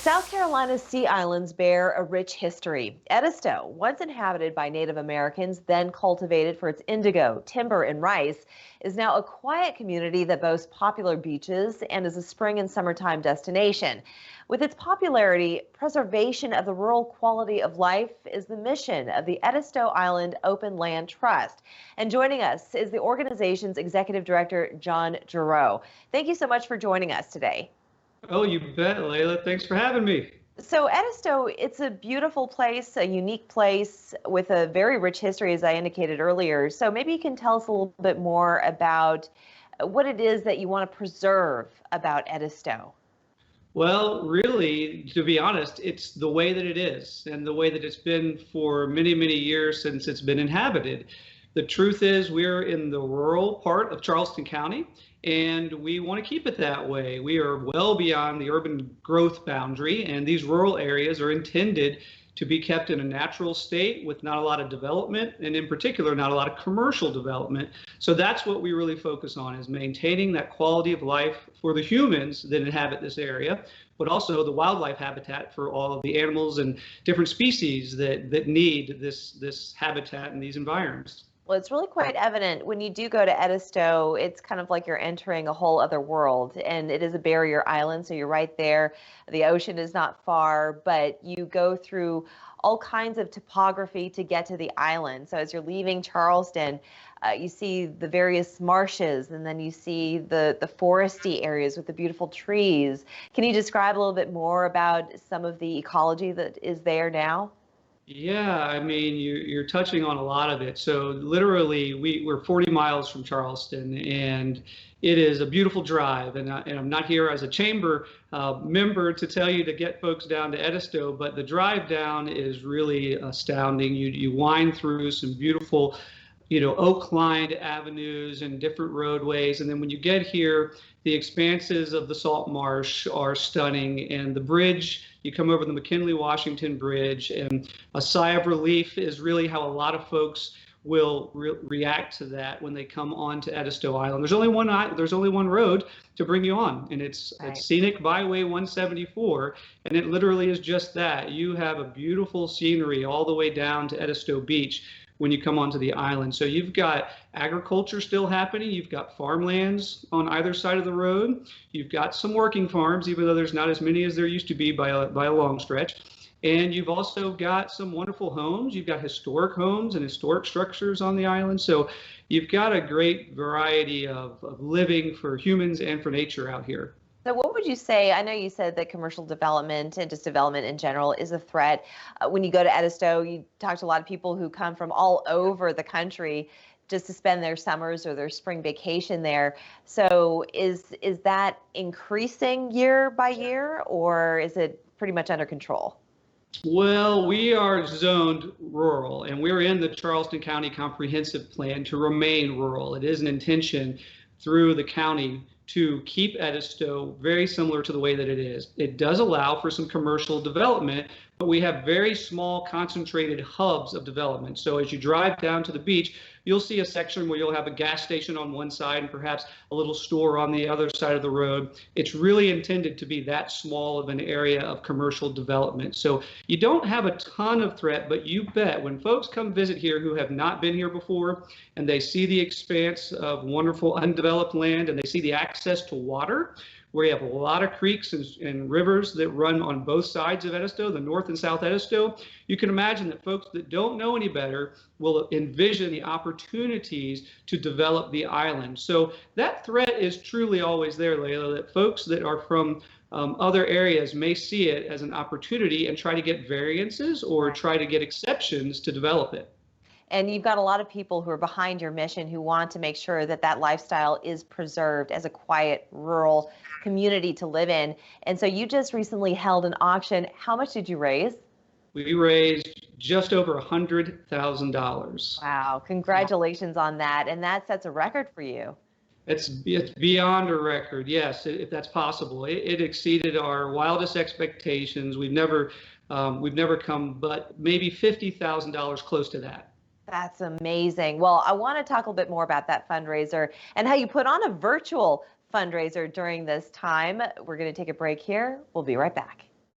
South Carolina's sea islands bear a rich history. Edisto, once inhabited by Native Americans, then cultivated for its indigo, timber, and rice, is now a quiet community that boasts popular beaches and is a spring and summertime destination. With its popularity, preservation of the rural quality of life is the mission of the Edisto Island Open Land Trust. And joining us is the organization's executive director, John Giroux. Thank you so much for joining us today. Oh, you bet, Layla. Thanks for having me. So Edisto, it's a beautiful place, a unique place with a very rich history, as I indicated earlier. So maybe you can tell us a little bit more about what it is that you want to preserve about Edisto. Well, really, to be honest, it's the way that it is and the way that it's been for many, many years since it's been inhabited. The truth is, we're in the rural part of Charleston County, and we want to keep it that way. We are well beyond the urban growth boundary, and these rural areas are intended to be kept in a natural state with not a lot of development, and in particular, not a lot of commercial development. So that's what we really focus on, is maintaining that quality of life for the humans that inhabit this area, but also the wildlife habitat for all of the animals and different species that need this habitat in these environments. Well, it's really quite evident when you do go to Edisto, it's kind of like you're entering a whole other world, and it is a barrier island, so you're right there. The ocean is not far, but you go through all kinds of topography to get to the island. So as you're leaving Charleston, you see the various marshes, and then you see the foresty areas with the beautiful trees. Can you describe a little bit more about some of the ecology that is there now? Yeah, I mean, you're touching on a lot of it. So literally, we're 40 miles from Charleston, and it is a beautiful drive. And I'm not here as a chamber member to tell you to get folks down to Edisto, but the drive down is really astounding. You wind through some beautiful, oak-lined avenues and different roadways. And then when you get here, the expanses of the salt marsh are stunning. And the bridge, you come over the McKinley-Washington Bridge, and a sigh of relief is really how a lot of folks will react to that when they come on to Edisto Island. There's only one road to bring you on, and it's Scenic Byway 174, and it literally is just that. You have a beautiful scenery all the way down to Edisto Beach when you come onto the island. So you've got agriculture still happening. You've got farmlands on either side of the road. You've got some working farms, even though there's not as many as there used to be by a long stretch. And you've also got some wonderful homes. You've got historic homes and historic structures on the island. So you've got a great variety of living for humans and for nature out here. So what would you say? I know you said that commercial development and just development in general is a threat. When you go to Edisto, you talk to a lot of people who come from all over the country just to spend their summers or their spring vacation there. So is that increasing year by year, or is it pretty much under control? Well, we are zoned rural, and we're in the Charleston County Comprehensive Plan to remain rural. It is an intention through the county to keep Edisto very similar to the way that it is. It does allow for some commercial development, but we have very small concentrated hubs of development. So as you drive down to the beach, you'll see a section where you'll have a gas station on one side and perhaps a little store on the other side of the road. It's really intended to be that small of an area of commercial development. So you don't have a ton of threat, but you bet when folks come visit here who have not been here before, and they see the expanse of wonderful undeveloped land, and they see the access to water, where you have a lot of creeks and rivers that run on both sides of Edisto, the North and South Edisto, you can imagine that folks that don't know any better will envision the opportunities to develop the island. So that threat is truly always there, Layla, that folks that are from other areas may see it as an opportunity and try to get variances or try to get exceptions to develop it. And you've got a lot of people who are behind your mission who want to make sure that that lifestyle is preserved as a quiet rural community to live in. And so you just recently held an auction. How much did you raise? We raised just over $100,000. Wow, congratulations on that. And that sets a record for you. It's beyond a record, yes, if that's possible. It exceeded our wildest expectations. We've never come but maybe $50,000 close to that. That's amazing. Well, I want to talk a little bit more about that fundraiser and how you put on a virtual fundraiser during this time. We're going to take a break here. We'll be right back.